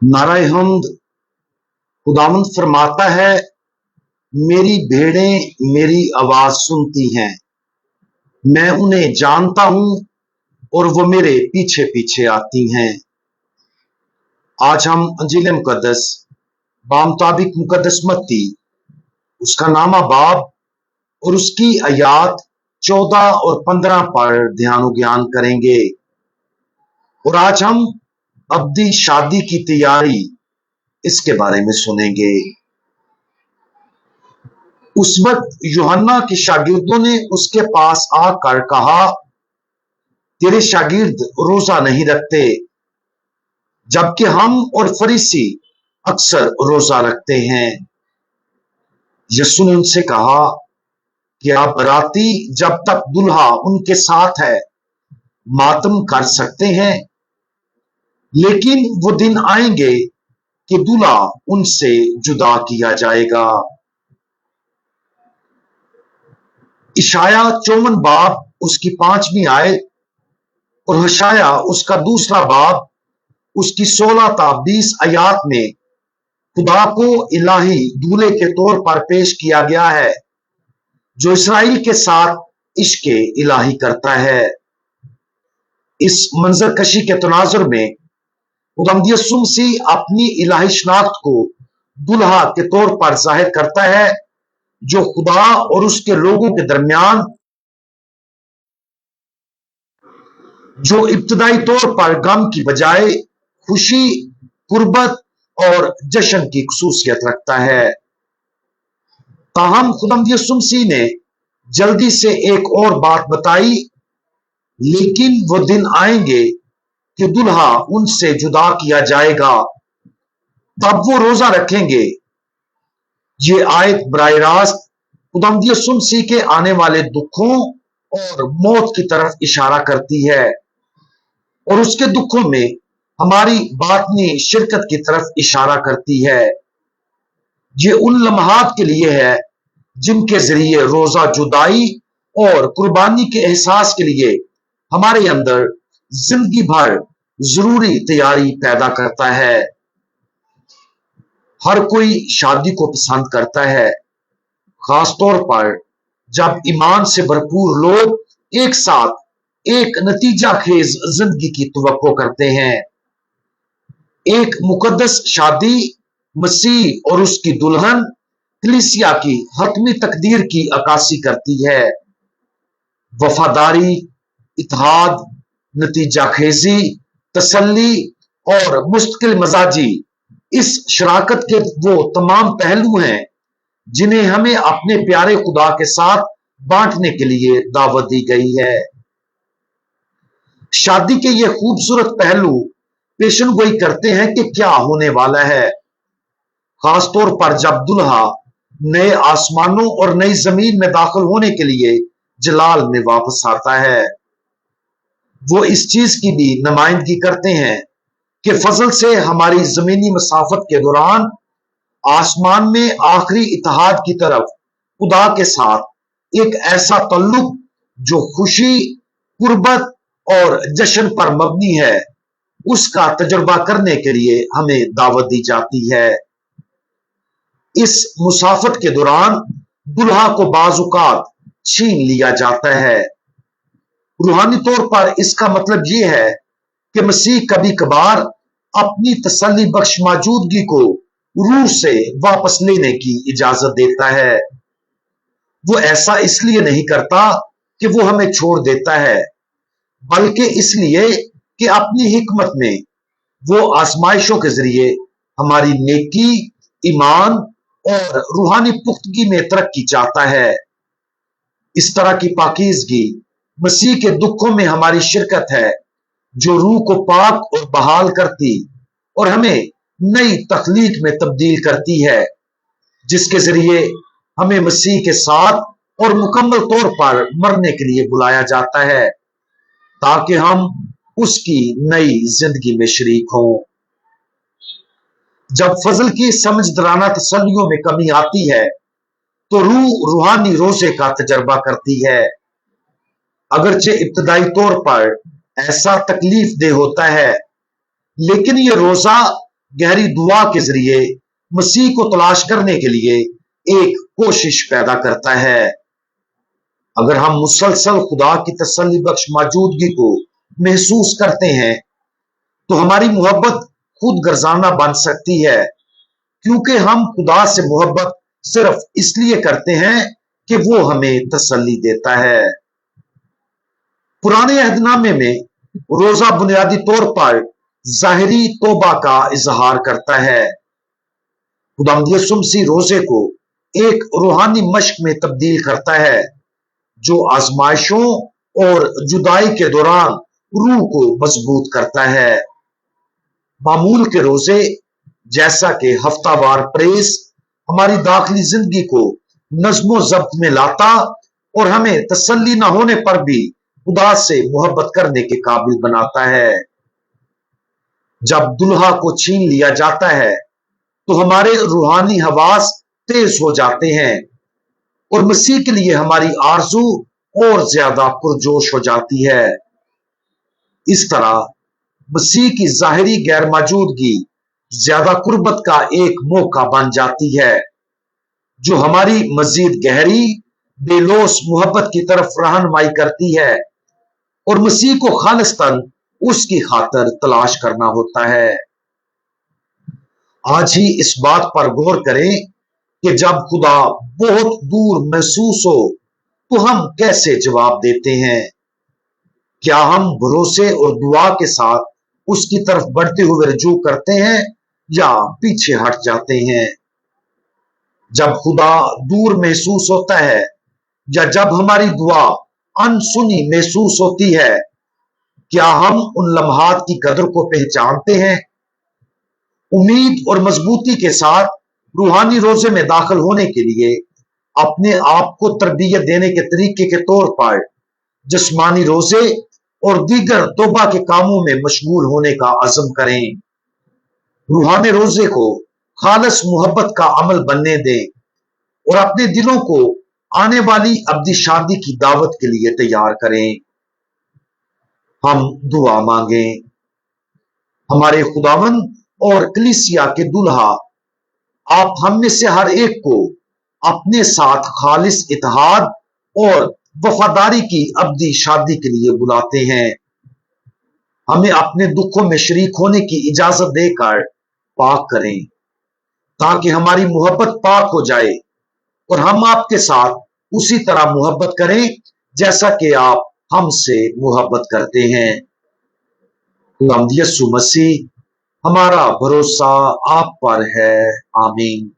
नाराए हम्द। खुदावंद फरमाता है, मेरी भेड़ें मेरी आवाज सुनती हैं, मैं उन्हें जानता हूं और वो मेरे पीछे पीछे आती हैं। आज हम अंजील मुकद्दस बामुताबिक मुकद्दस मत्ती उसका नामा बाब और उसकी आयात 14 और 15 पर ध्यान ज्ञान करेंगे। और आज हम अब्दी शादी की तैयारी इसके बारे में सुनेंगे। उस वक्त यूहन्ना के शागिर्दों ने उसके पास आकर कहा, तेरे शागिर्द रोजा नहीं रखते, जबकि हम और फरीसी अक्सर रोजा रखते हैं। यीशु ने उनसे कहा कि आप बराती जब तक दुल्हा उनके साथ है मातम कर सकते हैं, लेकिन वो दिन आएंगे कि दूल्हा उनसे जुदा किया जाएगा। इशाया 54 बाब उसकी 5वीं आयत और हशाया उसका दूसरा बाब उसकी 16 ता 20 आयात में खुदा को इलाही दूल्हे के तौर पर पेश किया गया है, जो इसराइल के साथ इश्क इलाही करता है। इस मंजर कशी के तनाजुर में खुदावंद यीशु मसीह अपनी इलाही शनाख्त को दुल्हा के तौर पर जाहिर करता है, जो खुदा और उसके लोगों के दरमियान जो इब्तदाई तौर पर गम की बजाय खुशी, कुर्बत और जश्न की खुसूसियत रखता है। ताहम खुदावंद यीशु मसीह ने जल्दी से एक और बात बताई, लेकिन वो दिन आएंगे कि दुल्हा उनसे जुदा किया जाएगा, तब वो रोजा रखेंगे। ये आयत बराह रास्त खुदावंद यीशु मसीह के आने वाले दुखों और मौत की तरफ इशारा करती है और उसके दुखों में हमारी बातनी शिरकत की तरफ इशारा करती है। ये उन लम्हात के लिए है जिनके जरिए रोजा जुदाई और कुर्बानी के एहसास के लिए हमारे अंदर जिंदगी भर जरूरी तैयारी पैदा करता है। हर कोई शादी को पसंद करता है, खासतौर पर जब ईमान से भरपूर लोग एक साथ एक नतीजा खेज जिंदगी की तवक्को करते हैं। एक मुकद्दस शादी मसीह और उसकी दुल्हन कलीसिया की हतमी तकदीर की अक्कासी करती है। वफादारी, इत्तेहाद, नतीजा खेजी, तसल्ली और मुस्तकिल मजाजी इस शराकत के वो तमाम पहलू हैं जिन्हें हमें अपने प्यारे खुदा के साथ बांटने के लिए दावत दी गई है। शादी के ये खूबसूरत पहलू पेशन गोई करते हैं कि क्या होने वाला है, खासतौर पर जब दुल्हा नए आसमानों और नई जमीन में दाखिल होने के लिए जलाल में वापस आता है। वो इस चीज की भी नुमाइंदगी करते हैं कि फजल से हमारी जमीनी मसाफत के दौरान आसमान में आखिरी इत्तेहाद की तरफ खुदा के साथ एक ऐसा तल्लुक जो खुशी, कुर्बत और जश्न पर मबनी है, उसका तजुर्बा करने के लिए हमें दावत दी जाती है। इस मुसाफत के दौरान दुल्हा को बाजुकात छीन लिया जाता है। रूहानी तौर पर इसका मतलब यह है कि मसीह कभी कभार अपनी तसल्ली बख्श मौजूदगी को रूह से वापस लेने की इजाजत देता है। वो ऐसा इसलिए नहीं करता कि वो हमें छोड़ देता है, बल्कि इसलिए कि अपनी हिकमत में वो आजमाइशों के जरिए हमारी नेकी, ईमान और रूहानी पुख्तगी में तरक्की चाहता है। इस तरह की पाकीज़गी मसीह के दुखों में हमारी शिरकत है, जो रूह को पाक और बहाल करती और हमें नई तख्लीक में तब्दील करती है, जिसके जरिए हमें मसीह के साथ और मुकम्मल तौर पर मरने के लिए बुलाया जाता है, ताकि हम उसकी नई जिंदगी में शरीक हों। जब फजल की समझदाराना तसल्लियों में कमी आती है तो रूह रूहानी रोजे का तजर्बा करती है। अगरचे इब्तदाई तौर पर ऐसा तकलीफ दे होता है, लेकिन ये रोजा गहरी दुआ के जरिए मसीह को तलाश करने के लिए एक कोशिश पैदा करता है। अगर हम मुसलसल खुदा की तसल्ली बख्श मौजूदगी को महसूस करते हैं तो हमारी मोहब्बत खुद गर्जाना बन सकती है, क्योंकि हम खुदा से मोहब्बत सिर्फ इसलिए करते हैं कि वो हमें तसल्ली देता है। पुराने अहदनामे में रोजा बुनियादी तौर पर जाहिरी तौबा का इजहार करता है। खुदावंद यीशु मसीह रोजे को एक रूहानी मश्क में तब्दील करता है, जो आजमाइशों और जुदाई के दौरान रूह को मजबूत करता है। मामूल के रोजे जैसा कि हफ्तावार प्रेस हमारी दाखिली जिंदगी को नज्मो जब्त में लाता और हमें तसल्ली न होने पर भी खुदा से मोहब्बत करने के काबिल बनाता है। जब दुल्हा को छीन लिया जाता है तो हमारे रूहानी हवास तेज हो जाते हैं और मसीह के लिए हमारी आरजू और ज्यादा पुरजोश हो जाती है। इस तरह मसीह की जाहिरी गैर मौजूदगी ज्यादा कुर्बत का एक मौका बन जाती है, जो हमारी मजीद गहरी बेलोस मोहब्बत की तरफ रहनुमाई करती है और मसीह को खालिस्तन उसकी खातिर तलाश करना होता है। आज ही इस बात पर गौर करें कि जब खुदा बहुत दूर महसूस हो तो हम कैसे जवाब देते हैं। क्या हम भरोसे और दुआ के साथ उसकी तरफ बढ़ते हुए रजू करते हैं या पीछे हट जाते हैं। जब खुदा दूर महसूस होता है या जब हमारी दुआ अनसुनी महसूस होती है, क्या हम उन लम्हात की कदर को पहचानते हैं। उम्मीद और मजबूती के साथ रूहानी रोजे में दाखिल होने के लिए अपने आप को तरबियत देने के तरीके के तौर पर जिस्मानी रोजे और दीगर तौबा के कामों में मशगूल होने का अज़म करें। रूहानी रोजे को खालिस मोहब्बत का अमल बनने दें और अपने दिलों को आने वाली अब्दी शादी की दावत के लिए तैयार करें। हम दुआ मांगें। हमारे खुदावंद और कलीसिया के दुल्हा, आप हम में से हर एक को अपने साथ खालिस इत्तेहाद और वफादारी की अब्दी शादी के लिए बुलाते हैं। हमें अपने दुखों में शरीक होने की इजाजत देकर पाक करें, ताकि हमारी मोहब्बत पाक हो जाए और हम आपके साथ उसी तरह मोहब्बत करें जैसा कि आप हमसे मोहब्बत करते हैं। खुदावंद यीशु मसीह, हमारा भरोसा आप पर है। आमीन।